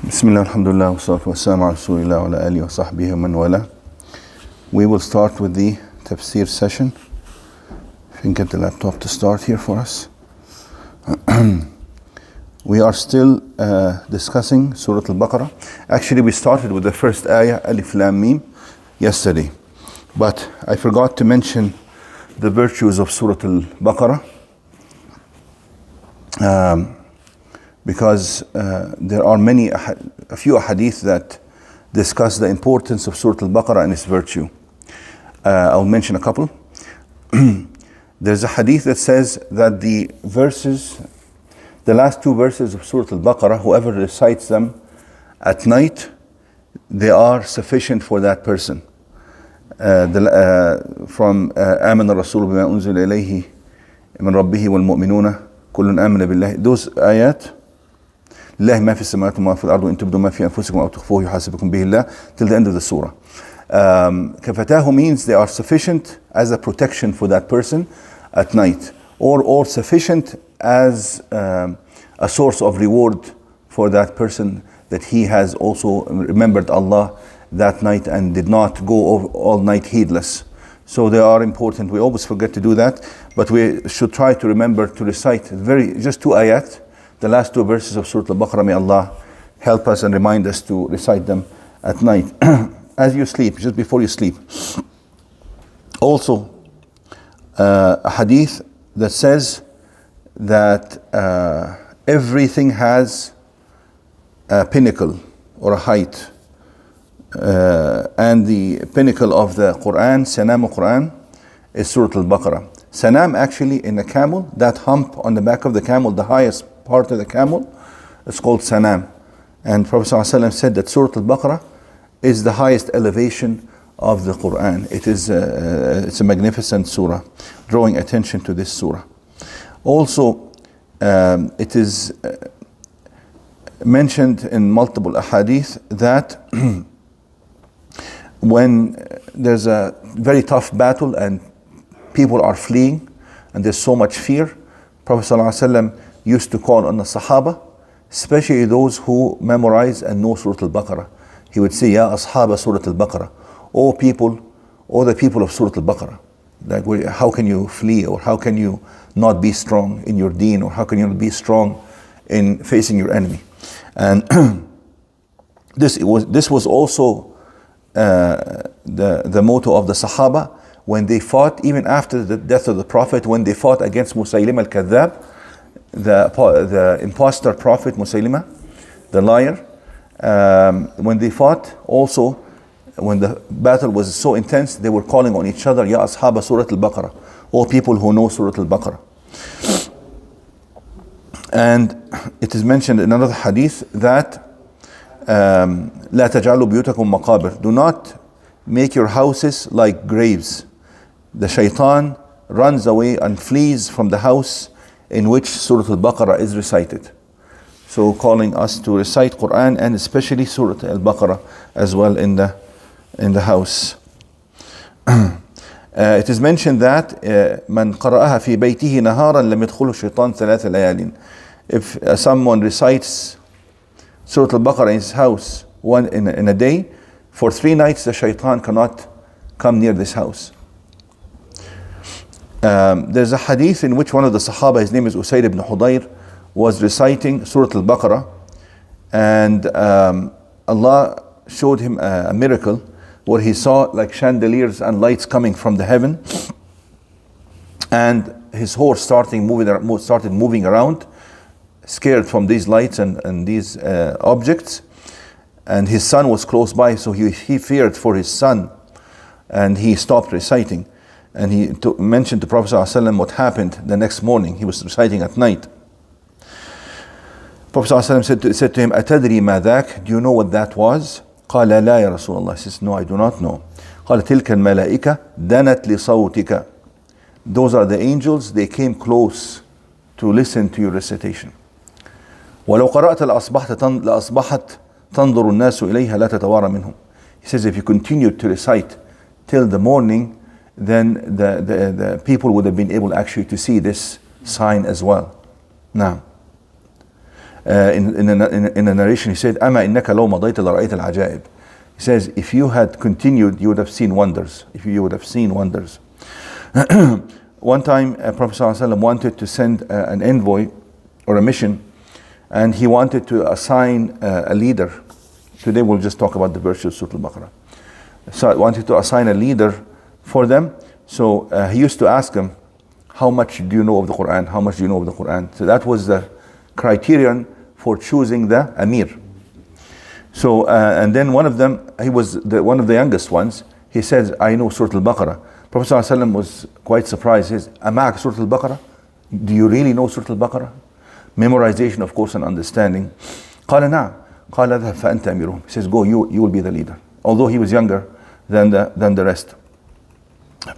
Bismillah, alhamdulillah, wa salatu wa salam ala rasulillah wa ala alihi wa sahbihi wa man wala. We will start with the tafsir session. If you can get the laptop to start here for us. We are still discussing Surah Al-Baqarah. Actually, we started with the first ayah, Alif Lam Mim, yesterday. But I forgot to mention the virtues of Surah Al-Baqarah. Because there are a few hadith that discuss the importance of Surah Al-Baqarah and its virtue. I'll mention a couple. There's a hadith that says that the last two verses of Surah Al-Baqarah, whoever recites them at night, they are sufficient for that person. From آمن الرسول بما أنزل إليه من ربه والمؤمنون كل آمن بالله. Those ayat, لله ما في السماوات وما في الأرض وإن تبدوا ما في أنفسكم أو تخفوه يحاسبكم به الله, till the end of the surah. كفتاه means they are sufficient as a protection for that person at night, or sufficient as a source of reward for that person, that he has also remembered Allah that night and did not go all night heedless. So they are important. We always forget to do that, but we should try to remember to recite just two ayat, the last two verses of Surah Al-Baqarah. May Allah help us and remind us to recite them at night as you sleep, just before you sleep. Also, a hadith that says that everything has a pinnacle or a height, and the pinnacle of the Quran, Sanam al-Quran, is Surah Al-Baqarah. Sanam, actually, in a camel, that hump on the back of the camel, the highest part of the camel, is called Sanam. And Prophet ﷺ said that Surah Al-Baqarah is the highest elevation of the Quran. It's a magnificent surah, drawing attention to this surah. Also, it is mentioned in multiple ahadith that when there's a very tough battle and people are fleeing and there's so much fear, Prophet ﷺ used to call on the Sahaba, especially those who memorize and know Surah Al-Baqarah. He would say, Ya Ashaba Surah Al-Baqarah, O the people of Surah Al-Baqarah. Like, how can you flee, or how can you not be strong in your deen, or how can you not be strong in facing your enemy? And this was also the motto of the Sahaba when they fought, even after the death of the Prophet, when they fought against Musaylim al-Kadhab, the impostor prophet Musaylima, the liar. When they fought, also when the battle was so intense, they were calling on each other, Ya Ashaba Surah Al-Baqarah, all people who know Surah Al-Baqarah. And it is mentioned in another hadith that لا تجعلوا بيوتكم مقابر, do not make your houses like graves. The shaitan runs away and flees from the house in which Surah Al-Baqarah is recited. So calling us to recite Quran, and especially Surah Al-Baqarah as well in the house. It is mentioned that من قرأها في بيته نهارا لم يدخله الشيطان ثلاث ليال. If someone recites Surah Al-Baqarah in his house in a day, for 3 nights the shaitan cannot come near this house. There's a hadith in which one of the Sahaba, his name is Usayd ibn Hudayr, was reciting Surah Al-Baqarah, and Allah showed him a miracle where he saw like chandeliers and lights coming from the heaven, and his horse started moving around, scared from these lights and these objects, and his son was close by, so he feared for his son, and he stopped reciting. And he mentioned to Prophet ﷺ what happened the next morning. He was reciting at night. Prophet ﷺ said to him, أتدري ما ذاك? Do you know what that was? قال لا يا رسول الله. He says, no, I do not know. قال تلك الملائكة دنت لصوتك. Those are the angels, they came close to listen to your recitation. ولو قرأت لأصبحت تنظر الناس إليها لا تتوارى منهم. He says, if you continue to recite till the morning, then the people would have been able actually to see this sign as well. Now, in a narration, he said, "Ama innaka law madayta la ra'ayta al-ajaib." He says, if you had continued, you would have seen wonders. If you would have seen wonders. One time, Prophet ﷺ wanted to send an envoy or a mission, and he wanted to assign a leader. Today we'll just talk about the virtues of Surah Al-Baqarah. So I wanted to assign a leader for them. So he used to ask them, how much do you know of the Quran? How much do you know of the Quran? So that was the criterion for choosing the Amir. So, and then one of them, he was one of the youngest ones, he says, I know Surah Al-Baqarah. Prophet ﷺ was quite surprised. He says, Ama'ak Surah Al-Baqarah? Do you really know Surah Al-Baqarah? Memorization, of course, and understanding. قال نعم. قال اذهب فأنت أميرهم. He says, go, you will be the leader. Although he was younger than the rest.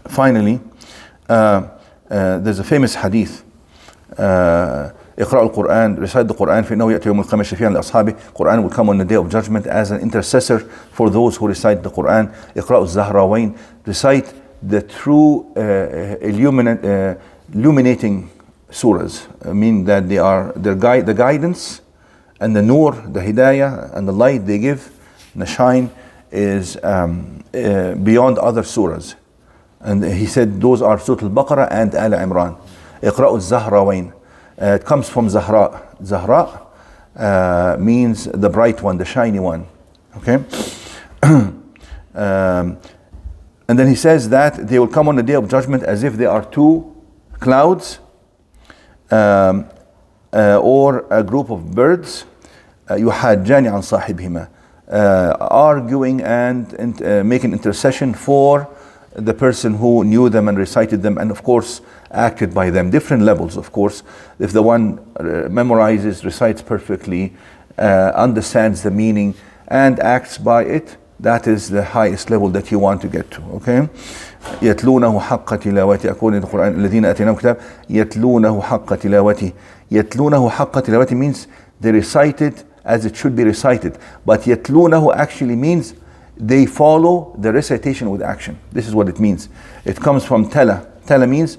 Finally, there's a famous hadith. اقرأوا القرآن, recite the Quran, فإنه يأتي يوم القيامة شفيعا لأصحابه. Quran will come on the day of judgment as an intercessor for those who recite the Quran. اقرأوا الزهراوين, recite the true illuminating surahs. I mean that they are the guidance and the nur, the hidayah and the light they give, and the shine is beyond other surahs. And he said those are Surah Al-Baqarah and Al Imran. اقرأوا الزهراوين. It comes from Zahra. Zahra means the bright one, the shiny one. Okay? And then he says that they will come on the day of judgment as if they are two clouds or a group of birds. يحاجان عن صاحبهما, arguing and making intercession for the person who knew them and recited them, and of course acted by them. Different levels, of course. If the one memorizes, recites perfectly, understands the meaning and acts by it, that is the highest level that you want to get to. Okay? يتلونه حق تلاوته, according to the Quran, الذين آتيناهم الكتاب يتلونه حق تلاوته. يتلونه حق تلاوته means they recite it as it should be recited. But يتلونه actually means they follow the recitation with action. This is what it means. It comes from tala. Tala means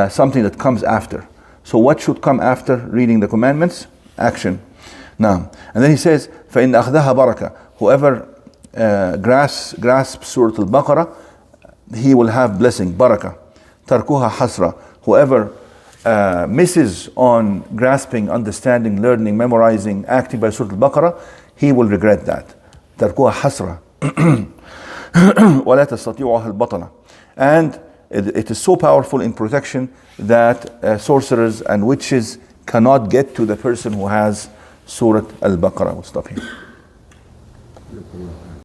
something that comes after. So what should come after reading the commandments? Action. Now, and then he says, فَإِنَّ أَخْذَهَا بَرَكَةً. Whoever grasps Surah Al-Baqarah, he will have blessing, barakah. تَرْكُهَا حَسْرًا. Whoever misses on grasping, understanding, learning, memorizing, acting by Surah Al-Baqarah, he will regret that. تَرْكُهَا حَسْرًا. وَلَا تَسْتَطِيعُهَا الْبَطَلَةَ. And it is so powerful in protection that sorcerers and witches cannot get to the person who has Surah Al-Baqarah. We'll stop here.